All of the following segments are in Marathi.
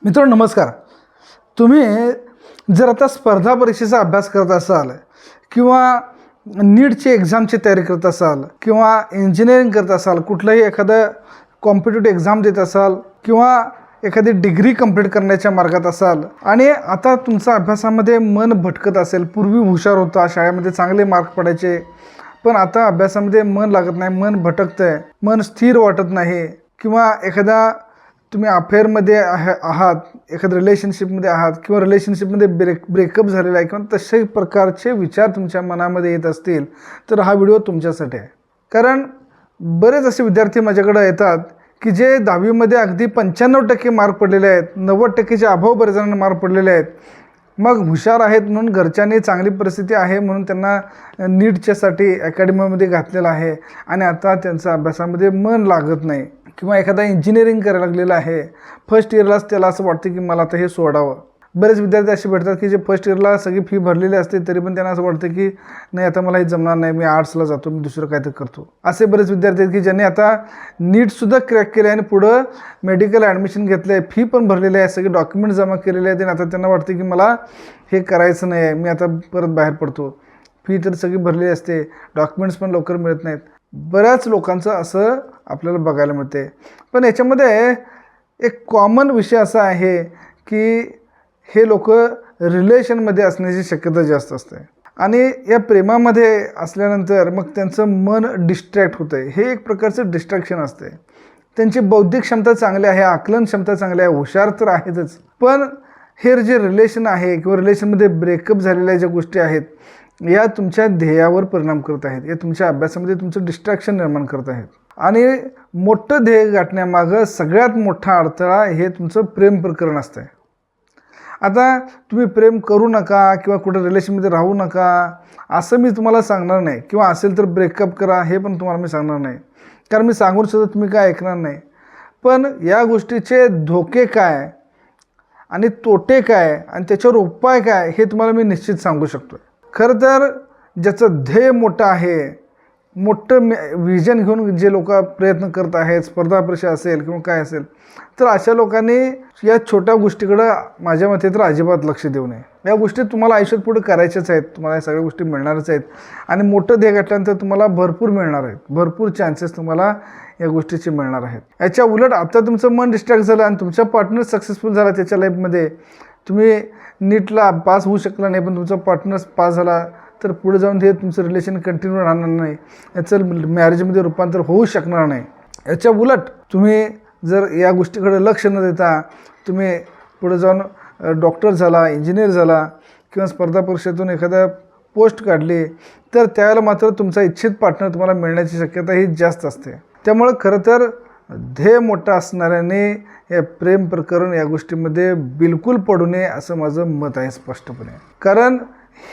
मित्रांनो नमस्कार. तुम्ही जर आता स्पर्धा परीक्षेचा अभ्यास करत असाल किंवा नीटची एक्झामची तयारी करत असाल किंवा इंजिनिअरिंग करत असाल, कुठलंही एखादं कॉम्पिटिटिव्ह एक्झाम देत असाल किंवा एखादी डिग्री कंप्लीट करण्याच्या मार्गात असाल आणि आता तुमचा अभ्यासामध्ये मन भटकत असेल, पूर्वी हुशार होता, शाळेमध्ये चांगले मार्क पडायचे, पण आता अभ्यासामध्ये मन लागत नाही, मन भटकतं आहे, मन स्थिर वाटत नाही किंवा एखादा तुम्ही अफेअरमध्ये आहात, एखाद्या रिलेशनशिपमध्ये आहात किंवा रिलेशनशिपमध्ये ब्रेकअप झालेला आहे किंवा तशाही प्रकारचे विचार तुमच्या मनामध्ये येत असतील तर हा व्हिडिओ तुमच्यासाठी आहे. कारण बरेच असे विद्यार्थी माझ्याकडे येतात की जे 10वीमध्ये अगदी 95% मार्क पडलेले आहेत, 90%च्या अभाव बरेच जणांना मार्क पडलेले आहेत. मग हुशार आहेत म्हणून घरच्यांनी चांगली परिस्थिती आहे म्हणून त्यांना नीटच्यासाठी अकॅडमीमध्ये घातलेलं आहे आणि आता त्यांचं अभ्यासामध्ये मन लागत नाही. किंवा एखादा इंजिनिअरिंग करायला लागलेला आहे, फर्स्ट इयरलाच त्याला असं वाटतं की मला आता हे सोडावं. बरेच विद्यार्थी असे भेटतात की जे फर्स्ट इयरला सगळी फी भरलेली असते तरी पण त्यांना असं वाटतं की नाही आता मला हे जमणार नाही, मी आर्ट्सला जातो, मी दुसरं काहीतरी करतो. असे बरेच विद्यार्थी आहेत की ज्यांनी आता नीटसुद्धा क्रॅक केलं आहे आणि पुढं मेडिकल ॲडमिशन घेतलं आहे, फी पण भरलेली आहे, सगळे डॉक्युमेंट जमा केलेले आहेत आणि आता त्यांना वाटतं की मला हे करायचं नाही आहे, मी आता परत बाहेर पडतो. फी तर सगळी भरलेली असते, डॉक्युमेंट्स पण लवकर मिळत नाहीत. बऱ्याच लोकांचं असं आपल्याला बघायला मिळते. पण याच्यामध्ये एक कॉमन विषय असा आहे की हे लोक रिलेशनमध्ये असण्याची शक्यता जास्त असते आणि या प्रेमामध्ये असल्यानंतर मग त्यांचं मन डिस्ट्रॅक्ट होतं आहे. हे एक प्रकारचं डिस्ट्रॅक्शन असते. त्यांची बौद्धिक क्षमता चांगली आहे, आकलन क्षमता चांगली आहे, हुशार तर आहेतच, पण हे जे रिलेशन आहे किंवा रिलेशनमध्ये ब्रेकअप झालेल्या ज्या गोष्टी आहेत या तुमच्या ध्येयावर परिणाम करत आहेत, या तुमच्या अभ्यासामध्ये तुमचं डिस्ट्रॅक्शन निर्माण करत आहेत. आणि मोठं ध्येय गाठण्यामागं सगळ्यात मोठा अडथळा हे तुमचं प्रेम प्रकरण असतं आहे. आता तुम्ही प्रेम करू नका किंवा कुठं रिलेशनमध्ये राहू नका असं मी तुम्हाला सांगणार नाही किंवा असेल तर ब्रेकअप करा हे पण तुम्हाला मी सांगणार नाही, कारण मी सांगून सुद्धा तुम्ही काय ऐकणार नाही. पण या गोष्टीचे धोके काय आणि तोटे काय आणि त्याच्यावर उपाय काय हे तुम्हाला मी निश्चित सांगू शकतो. खरं तर ज्याचं ध्येय मोठं आहे, मोठं विजन घेऊन जे लोक प्रयत्न करत आहेत, स्पर्धा परीक्षा असेल किंवा काय असेल, तर अशा लोकांनी या छोट्या गोष्टीकडं माझ्या मते तर अजिबात लक्ष देऊ नये. या गोष्टी तुम्हाला आयुष्यात पुढे करायच्याच आहेत, तुम्हाला या सगळ्या गोष्टी मिळणारच आहेत आणि मोठं ध्येय गाठल्यानंतर तुम्हाला भरपूर मिळणार आहेत, भरपूर चान्सेस तुम्हाला या गोष्टीचे मिळणार आहेत. याच्या उलट आता तुमचं मन डिस्ट्रॅक्ट झालं आणि तुमचा पार्टनर सक्सेसफुल झाला त्याच्या लाईफमध्ये, तुम्ही नीटला पास होऊ शकला नाही पण तुमचा पार्टनर पास झाला तर पुढे जाऊन हे तुमचं रिलेशन कंटिन्यू राहणार नाही, याचं मॅरेजमध्ये रूपांतर होऊ शकणार नाही. याच्या उलट तुम्ही जर या गोष्टीकडे लक्ष न देता तुम्ही पुढे जाऊन डॉक्टर झाला, इंजिनियर झाला किंवा स्पर्धा परीक्षेतून एखादा पोस्ट काढली तर त्यावेळेला मात्र तुमचा इच्छित पार्टनर तुम्हाला मिळण्याची शक्यता ही जास्त असते. त्यामुळं खरं तर ध्येय मोठा असणाऱ्याने हे प्रेम प्रकरण या गोष्टीमध्ये बिलकुल पडू नये असं माझं मत आहे स्पष्टपणे. कारण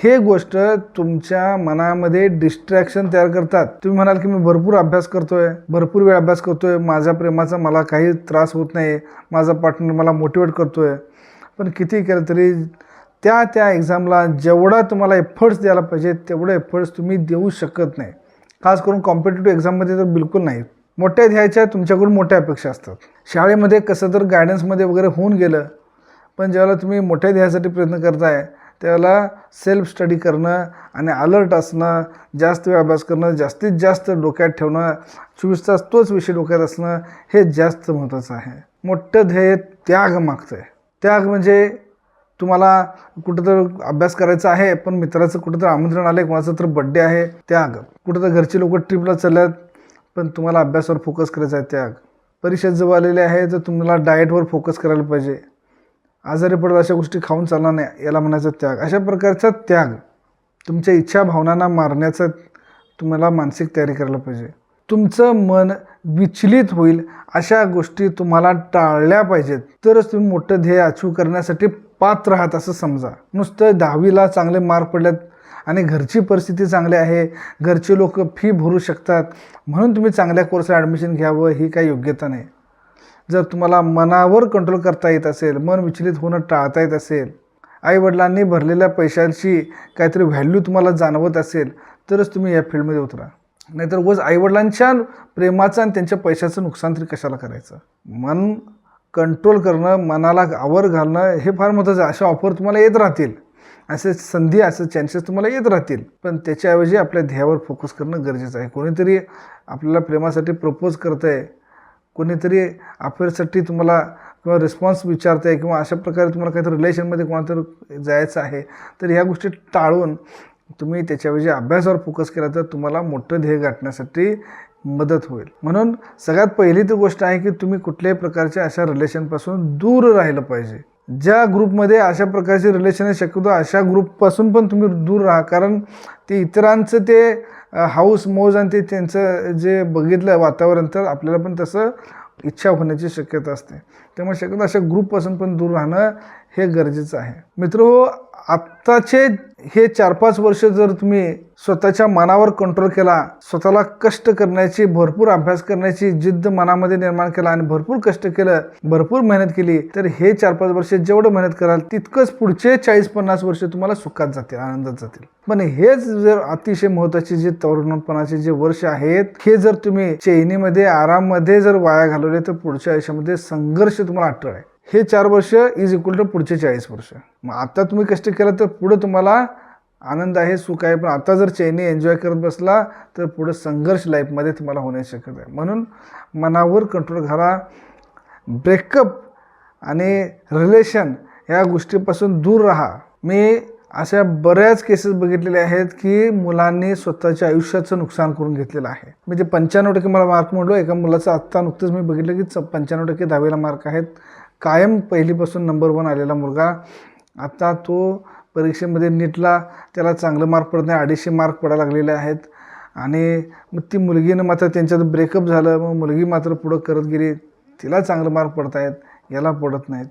हे गोष्ट तुमच्या मनामध्ये डिस्ट्रॅक्शन तयार करतात. तुम्ही म्हणाल की मी भरपूर अभ्यास करतोय, भरपूर वेळ अभ्यास करतोय, माझ्या प्रेमाचा मला काही त्रास होत नाही, माझा पार्टनर मला मोटिवेट करतोय, पण किती केलं तरी त्या एक्झामला जेवढा तुम्हाला एफर्ट्स द्यायला पाहिजे तेवढे एफर्ट्स तुम्ही देऊ शकत नाही. खास करून कॉम्पिटिटिव्ह एक्झाममध्ये तर बिलकुल नाही. मोठ्या ध्येयाच्या तुमच्याकडून मोठ्या अपेक्षा असतात. शाळेमध्ये कसं तर गायडन्समध्ये वगैरे होऊन गेलं, पण ज्यावेळेला तुम्ही मोठ्या ध्येयासाठी प्रयत्न करताय त्यावेळेला सेल्फ स्टडी करणं आणि अलर्ट असणं, जास्त वेळ अभ्यास करणं, जास्तीत जास्त डोक्यात ठेवणं, 24 तास तोच विषय डोक्यात असणं हे जास्त महत्त्वाचं आहे. मोठं ध्येय त्याग मागतं आहे. त्याग म्हणजे तुम्हाला कुठं तर अभ्यास करायचा आहे पण मित्राचं कुठं तर आमंत्रण आलं आहे, कोणाचं तर बड्डे आहे, त्याग. कुठं तर घरचे लोक ट्रिपला चालल्यात पण तुम्हाला अभ्यासावर फोकस करायचा आहे, त्याग. परीक्षा जवळ आलेली आहे तर तुम्हाला डाएटवर फोकस करायला पाहिजे, आजारी पडत अशा गोष्टी खाऊन चालणार नाही, याला म्हणायचं त्याग. अशा प्रकारचा त्याग, तुमच्या इच्छा भावनांना मारण्याचा तुम्हाला मानसिक तयारी करायला पाहिजे. तुमचं मन विचलित होईल अशा गोष्टी तुम्हाला टाळल्या पाहिजेत, तरच तुम्ही मोठं ध्येय अचीव करण्यासाठी पात्र आहात असं समजा. नुसतं 10वीला चांगले मार्क पडलेत आणि घरची परिस्थिती चांगली आहे, घरचे लोक फी भरू शकतात म्हणून तुम्ही चांगल्या कोर्सला ॲडमिशन घ्यावं ही काही योग्यता नाही. जर तुम्हाला मनावर कंट्रोल करता येत असेल, मन विचलित होणं टाळता येत असेल, आईवडिलांनी भरलेल्या पैशांची काहीतरी व्हॅल्यू तुम्हाला जाणवत असेल तरच तुम्ही या फील्डमध्ये उतरा. नाहीतर उगाच आईवडिलांच्या प्रेमाचं आणि त्यांच्या पैशाचं नुकसान तरी कशाला करायचं. मन कंट्रोल करणं, मनाला आवर घालणं हे फार महत्त्वाचं आहे. अशा ऑफर तुम्हाला येत राहतील, असे संधी, असे चान्सेस तुम्हाला येत राहतील, पण त्याच्याऐवजी आपल्या ध्येयावर फोकस करणं गरजेचं आहे. कोणीतरी आपल्याला प्रेमासाठी प्रपोज करत आहे, कोणीतरी अफेअरसाठी तुम्हाला किंवा रिस्पॉन्स विचारत आहे, किंवा अशा प्रकारे तुम्हाला काहीतरी रिलेशनमध्ये कोणातरी जायचं आहे, तर ह्या गोष्टी टाळून तुम्ही त्याच्याऐवजी अभ्यासावर फोकस केला तर तुम्हाला मोठं ध्येय गाठण्यासाठी मदत होईल. म्हणून सगळ्यात पहिली तर गोष्ट आहे की तुम्ही कुठल्याही प्रकारच्या अशा रिलेशनपासून दूर राहिलं पाहिजे. ज्या ग्रुपमध्ये अशा प्रकारचे रिलेशन आहे, शक्यतो अशा ग्रुपपासून पण तुम्ही दूर राहा, कारण ते इतरांचं ते हाऊस मौज आणि ते त्यांचं जे बघितलं वातावरण, तर आपल्याला पण तसं इच्छा होण्याची शक्यता असते. त्यामुळे शक्यतो अशा ग्रुपपासून पण दूर राहणं हे गरजेचं आहे. मित्रहो, आत्ताचे हे 4-5 वर्ष जर तुम्ही स्वतःच्या मनावर कंट्रोल केला, स्वतःला कष्ट करण्याची, भरपूर अभ्यास करण्याची जिद्द मनामध्ये निर्माण केला आणि भरपूर कष्ट केलं, भरपूर मेहनत केली, तर हे 4-5 वर्ष जेवढं मेहनत कराल तितकंच पुढचे 40-50 वर्ष तुम्हाला सुखात जातील, आनंदात जातील. पण हेच जर अतिशय महत्त्वाचे जे तरुणपणाचे जे वर्ष आहेत, हे जर तुम्ही चैनीमध्ये, आराममध्ये जर वाया घालवले तर पुढच्या आयुष्यामध्ये संघर्ष तुम्हाला अटळ आहे. हे 4 वर्ष इज इक्वल टू पुढचे 40 वर्ष. मग आता तुम्ही कष्ट केलं तर पुढे तुम्हाला आनंद आहे, सुख आहे. पण आता जर चैनी एन्जॉय करत बसला तर पुढे संघर्ष लाईफमध्ये तुम्हाला होण्याची शक्यता आहे. म्हणून मनावर कंट्रोल घाला. ब्रेकअप आणि रिलेशन ह्या गोष्टीपासून दूर राहा. मी अशा बऱ्याच केसेस बघितलेल्या आहेत की मुलांनी स्वतःच्या आयुष्याचं नुकसान करून घेतलेलं आहे. म्हणजे 95% मला मार्क म्हणलो. एका मुलाचं आत्ता नुकतंच मी बघितलं की 95% 10वीला मार्क आहेत. कायम पहिलीपासून नंबर 1 आलेला मुलगा, आता तो परीक्षेमध्ये नीटला त्याला चांगलं मार्क पडत नाही, 250 मार्क पडायला लागलेले आहेत. आणि मग ती मुलगीनं मात्र त्यांच्यात ब्रेकअप झालं, मग मुलगी मात्र पुढं करत गेली, तिला चांगलं मार्क पडत आहेत, याला पडत नाहीत.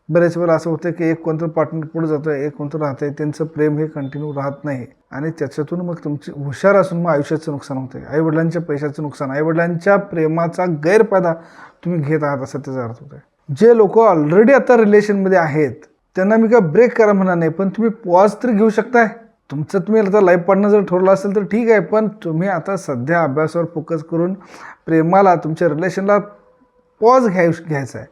बरेच वेळा असं होतं की एक कोणतं पार्टनर पुढे जातो आहे, एक कोणतं राहतं आहे, त्यांचं प्रेम हे कंटिन्यू राहत नाही आणि त्याच्यातून मग तुमची हुशार असून मग आयुष्याचं नुकसान होतं आहे. आईवडिलांच्या पैशाचं नुकसान, आईवडिलांच्या प्रेमाचा गैरफायदा तुम्ही घेत आहात असं त्याचा अर्थ होतो आहे. जे लोक ऑलरेडी आता रिलेशनमध्ये आहेत त्यांना मी काय ब्रेक करा म्हणणार नाही, पण तुम्ही पॉज तर घेऊ शकताय. तुमचं तुम्ही आता लाईफ पार्टनर जर ठरवलं असेल तर ठीक आहे, पण तुम्ही आता सध्या अभ्यासावर फोकस करून प्रेमाला, तुमच्या रिलेशनला पॉज घ्यायचा आहे.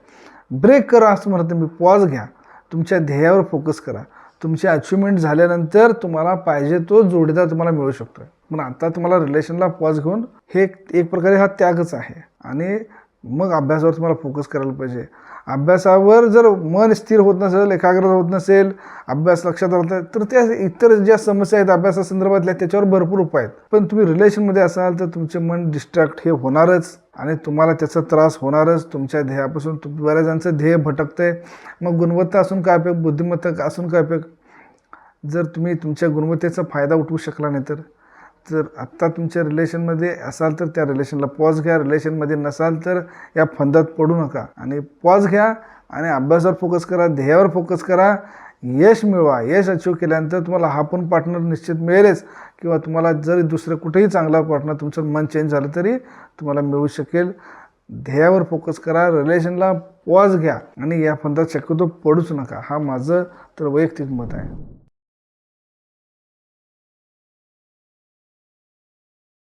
ब्रेक करा असं म्हणत मी, पॉज घ्या, तुमच्या ध्येयावर फोकस करा. तुमची अचिव्हमेंट झाल्यानंतर तुम्हाला पाहिजे तो जोडीदार तुम्हाला मिळू शकतो. पण आता तुम्हाला रिलेशनला पॉज घेऊन हे एक प्रकारे हा त्यागच आहे आणि मग अभ्यासावर तुम्हाला फोकस करायला पाहिजे. अभ्यासावर जर मन स्थिर होत नसेल, एकाग्रता होत नसेल, अभ्यास लक्षात राहत नाही, तर त्या इतर ज्या समस्या आहेत अभ्यासासंदर्भातल्या त्याच्यावर भरपूर उपाय आहेत. पण तुम्ही रिलेशनमध्ये असाल तर तुमचे मन डिस्ट्रॅक्ट हे होणारच आणि तुम्हाला त्याचा त्रास होणारच. तुमच्या ध्येयापासून बऱ्याच जणांचं ध्येय भटकतंय. मग गुणवत्ता असून काय उपयोग, बुद्धिमत्ता असून काय उपयोग, जर तुम्ही तुमच्या गुणवत्तेचा फायदा उठवू शकला नाही तर. जर आत्ता तुमच्या रिलेशनमध्ये असाल तर त्या रिलेशनला पॉज घ्या, रिलेशनमध्ये नसाल तर या फंदात पडू नका आणि पॉज घ्या आणि अभ्यासावर फोकस करा, ध्येयावर फोकस करा, यश मिळवा. यश अचीव केल्यानंतर तुम्हाला हा पण पार्टनर निश्चित मिळेलच किंवा तुम्हाला जर दुसरं कुठेही चांगला पार्टनर तुमचं मन चेंज झालं तरी तुम्हाला मिळू शकेल. ध्येयावर फोकस करा, रिलेशनला पॉज घ्या आणि या फंदात शक्यतो पडूच नका. हा माझं तर वैयक्तिक मत आहे.